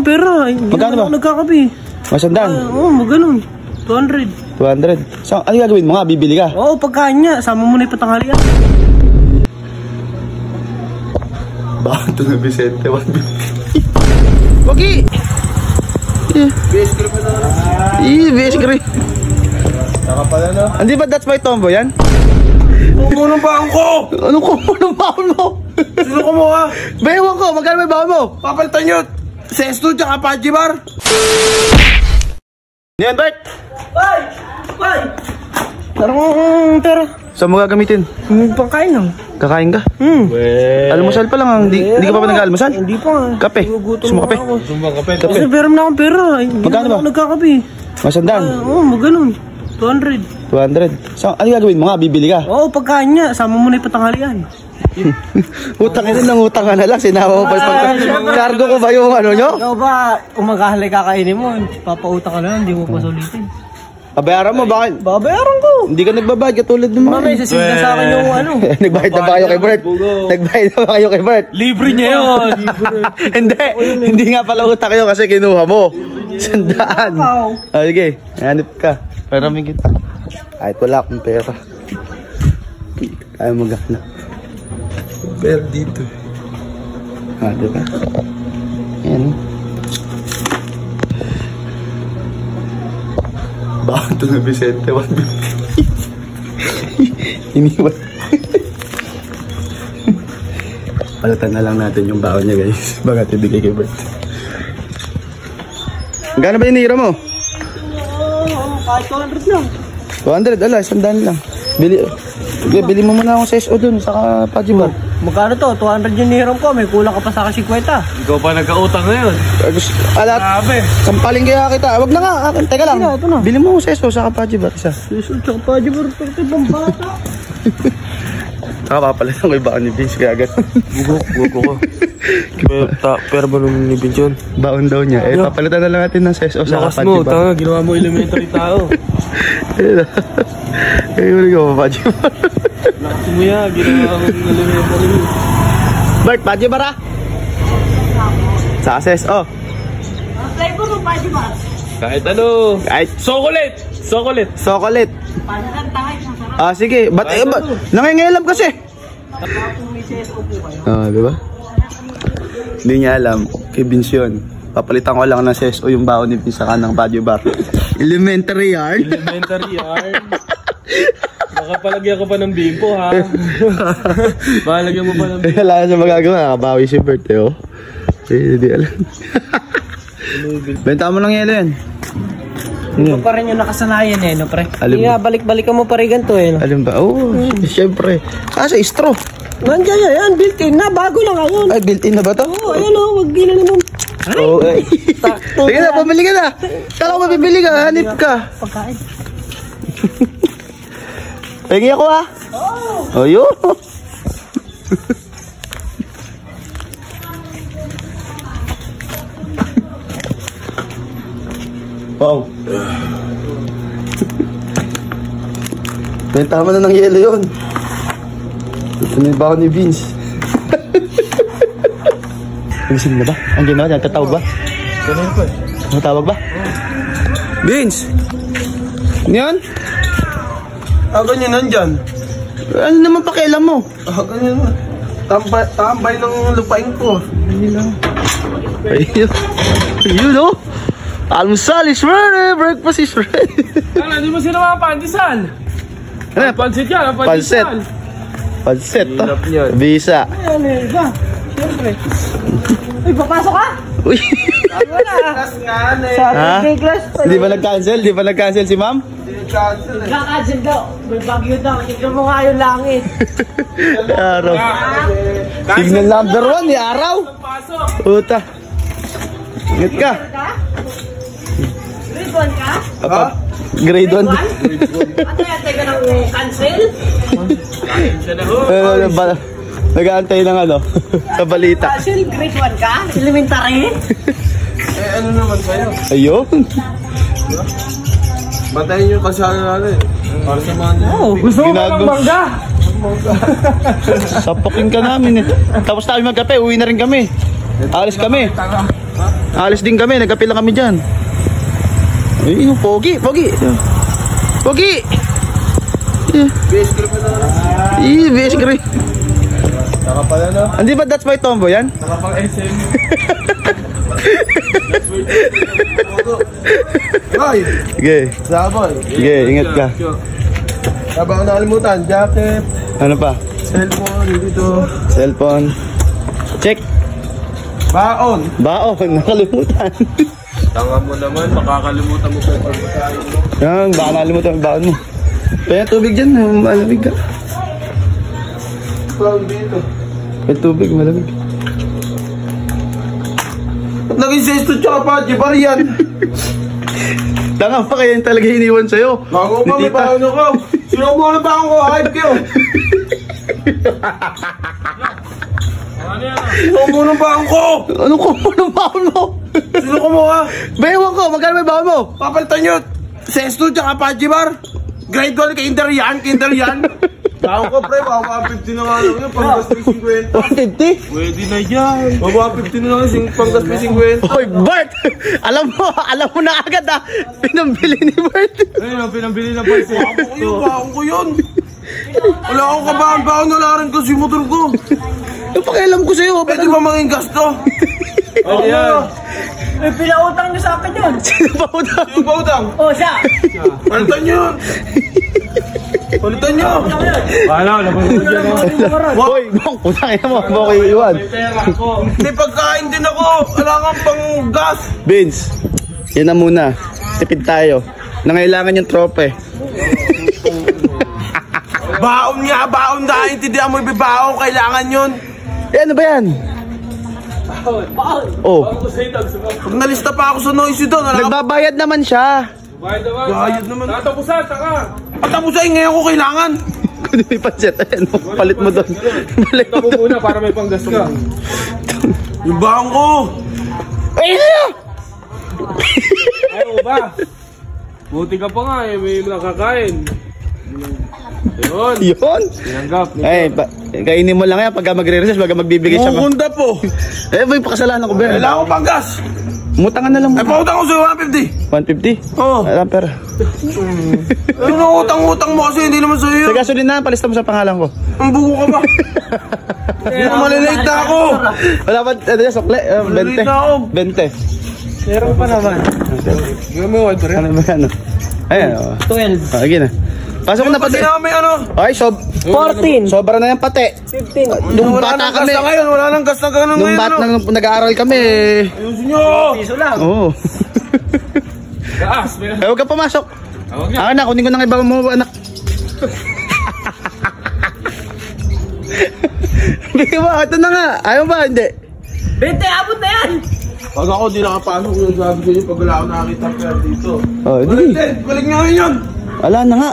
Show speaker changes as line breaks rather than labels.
Pera,
magkano ba?
Nagkakape.
Masandaan?
Oo, ganun. 200.
200? So, ano gagawin mo nga? Bibili ka?
Oo, pagkain niya. Sama mo na yung patanghalian.
Bakit ito na Vicente? Wagi!
Base grip na lang.
Base grip.
Saka pala na.
Hindi ba that's my tombo yan?
Unang baon ko!
Anong baon mo?
Sino ko mo ha?
Bewan ko, magkano may baon mo?
Papalitan nyo! Sesto tsaka Pajibar!
Yan, Bert!
Bay! Tarong pera.
Saan mo gagamitin?
Pangkain lang.
Kakain ka? Almusal pa lang, hindi ka pa nag-almusal?
Hindi pa.
Kape? Gusto mo kape?
Kasi pera na akong pera.
Magkano ba?
Nagkakape.
Masandaan?
Oo, ganun. 200.
200? So, ano gagawin mo nga? Bibili ka?
Oo, pagkain niya. Sama mo na yung patanghalian.
Utang ina lang, utang ka na lang. Sinama mo pa yung cargo ko ba yung ano nyo?
Ikaw ba, umagahalay kakainin mo. Papautang ka na lang, hindi mo pa sulitin.
Babayaran mo, bakit?
Babayaran ko.
Hindi ka nagbabayad katulad ng mga.
Mamay, sasinda sa akin yung ano.
Nagbayad na ba kayo kay Bert? Nagbayad na ba kayo kay Bert?
Libre niya yun.
Hindi nga pala utang kayo kasi kinuha mo. Sandaan. Sige, hanip ka. Para may kita. Kahit wala akong pera. Kaya maghanap. Pera dito. Diba? Yan. Bakit ito na Vicente? Iniwan. Palatan na lang natin yung baon niya, guys. Bakit hindi kay Bert? Gano'n ba yung nira mo?
Kahit 200 lang.
200, ala, 100 lang. Bili mo muna akong seso dun, saka Pajibar.
Magkano to? 200 yung nihiram ko. May kulang ka pa sa akin 50.
Ikaw pa nagkautang ngayon.
Alat, sampalin kaya kita. Wag na nga, teka lang.
Ito na.
Bili mo akong seso, saka Pajibar isa.
Seso, tsaka Pajibar. Ito ibang bata.
Saka papalitan ko yung baon ni Vince, kaya agad.
Bugo ko. Pero ba nung ni Vince yun?
Baon daw niya. Papalitan na lang natin ng seso, saka
Lakas mo,
Pajibar.
tanga, ginawa mo elementary tao.
Ayun ko, Pajibar.
Lakas mo yan, ginawa mo elementary.
Bert, Pajibar ah! Saka seso.
Flavor ng Pajibar.
Kahit ano.
Kahit
Chocolate! Chocolate!
chocolate.
Panagan tayo. Masarap.
Sige. Nangingilam kasi.
Kung may seso po kayo.
Diba? Hindi niya alam. Kay Vince yun. Papalitan ko lang ng seso yung baon ni Vince saka ng Pajibar. Elementary yarn.
Elementary yarn. Nakapalagyan ko pa ng bimpo ha. Balagyan mo pa ng bimpo.
Wala na siya magagawa. Nakabawi si Bert eh. Hindi alam. Benta mo ng yelo yan.
Ito pa rin yung nakasanayan eh, no pre?
Alam
Hindi nga, balik-balikan mo pa rin ganito eh. No?
Alam ba? Oo, siyempre. Kaso straw.
Nandiyan yan, built-in na, bago lang ngayon.
Ay, built-in na ba ito?
Oo, ayun o, wag gila naman.
Oo, ay.
Sakto.
Sige na, pamili ka na. Kala ko mabibili ka, hanip ka.
Pagkain.
Pagi ako ah. Oo. Oh, yun. Wow. Benta mo na ng yelo yun. Ito na yung baon ni Vince. Nagising na ba? Ang ginawa niya, tatawag ba?
Ganun ko eh.
Tatawag ba? Vince! Ano yan?
Ganyan nandyan.
Ano naman pakialam mo?
Ganyan naman. Tambay ng lupain ko.
Hindi lang. Ayun. Ayun o. Almusal is ready, breakfast is ready.
Tanga, di mo sinawa pandesal.
Ano?
Pansit yan,
Pansit.
pandesal.
Pansit to.
Hirap niyan.
Visa.
Ayan eh, ba? Siyempre. Uy, papasok ka?
Uy.
Ako na. Sa
Ha?
ating class.
Di ba nag-cancel? Di ba nag-cancel si ma'am?
Kakancel daw. May bagyo daw. Tignan mo nga yung langit.
Araw. Signal number 1 ni araw. Puta. Ingat ka.
Grade 1 ka?
Apa? Grade 1.
Ano yan? Teka ng cancel?
Nag-aantay ng ano, sa balita.
Cancel? Grade 1 ka? Elementary?
Ano naman sa'yo?
Ayun.
Batayin nyo kasi ano natin. Para sa mga
Oo. Gusto mo ba ng mangga?
Sapokin ka namin eh. Tapos tayo magkape, uwi na rin kami. Alis kami. Alis din kami, nagkapila kami dyan. Ay, pogi. Pogi!
Base grip na lang.
Base grip.
Saka pala no?
Hindi ba that's my tombo yan?
Saka pang SM. Hoy!
Sige.
Saboy.
Sige, ingat ka.
Habang nakalimutan, jacket,
Ano pa?
cellphone, dito.
Cellphone. Check.
Baon.
Nakalimutan.
Tanga mo naman, makakalimutan mo pa yung pagkain mo.
Yan, baka nakalimutan yung baon mo. Kaya tubig dyan, malamig ka.
Baon dito.
Kaya tubig, malamig.
Naging sesto tsaka pa, Jibar yan.
Tanga pa kaya yung talaga iniwan sa'yo.
Bago pa, may
Tita.
baon ako. Sino mo na baon ko? Hype kayo. Sino mo na baon ko?
Ano ko? Anong baon mo?
Sino ko mo ha?
Bayawan ko, magkano may baon mo?
Papalitan nyo. Sesto tsaka pa, Jibar. Grade 1, kinder yan. Baon ko pre, baka 150 na nga lang yun. Panggas may 50.
150?
Pwede na yan. Baka 50 na lang yun, panggas may 50.
Hoy, Bart! Alam mo na agad ah. Pinambili ni Bart.
Ayun ang pinambili na pa. Baon ko yun. Wala akong kabahan-baon, wala rin kasi motor ko.
Yung pakialam ko sa'yo.
Pwede ba maging gasto? Pwede yan.
Eh, pinautang niyo sa akin yun.
Sino ba utang?
Yung bautang.
Oh, siya.
Palitan nyo yun. Palitan nyo. Wala,
Hoy, bang, putang ina mo. Baka kayo iwan.
May pagkain din ako. Wala kang pang gas.
Vince, yan na muna. Tipid tayo. Nangailangan yung trope.
Baon nga, baon dahil hindi mo ibibaon. Kailangan yun.
Eh, ano ba yan? Oh,
Pag nalista pa ako sa noisy doon, wala ka
nagbabayad naman siya.
bayad naman. Tatapusan, taka. Patapusan, ngayon ko kailangan.
Kunin mo yung pancet. Ayan, palit mo doon. Palit mo doon.
Muna para may panggas ka. Yung baon ko.
Ay, ano?
Ayaw ba? Buti ka pa nga eh, may nakakain. Yun.
Yun?
Tinanggap.
Ay, kainin mo lang yan pagka magre-recess, pagka magbibigay siya.
Mukunda po.
Eh, may pakasalanan ko ba?
Kailangan ko panggas.
Mutangan na lang mo.
Ay, pautang ko sa'yo 150.
150?
Oo.
Alam, pera.
Ano na utang-utang mo kasi hindi naman sa'yo.
Sa gasolina, palista mo sa pangalan ko.
Ang buko ka ba? Hindi ko malilate na ako.
Wala ba, ano yan, sokle?
Malilate
20.
na ako.
20.
Meron pa naman.
Hindi mo ito rin.
Ano ba yan? Ayan,
12.
sige na. Pasok na pati.
Kasi namin ano.
Ay,
14.
sobra na yung pati.
15.
Nung
Wala
bata
nang gas
kami,
na ngayon. Wala nang gas na ganun
nung
ngayon.
bata
ano.
nung nag-aaral kami,
Ayusin nyo.
Piso lang.
oo.
Gaas.
Eh, huwag ka pumasok.
Huwag na.
Akin na, kunin ko na ng iba mo, anak. Bigyan mo, ito na nga. Ayaw ba? Hindi.
20, abot na yan.
Pag ako di nakapasok yung sabi ko yun pag wala ako nakakita pera dito.
Oh,
Balik
hindi.
din. Balik nyo ngayon yun.
Wala na nga.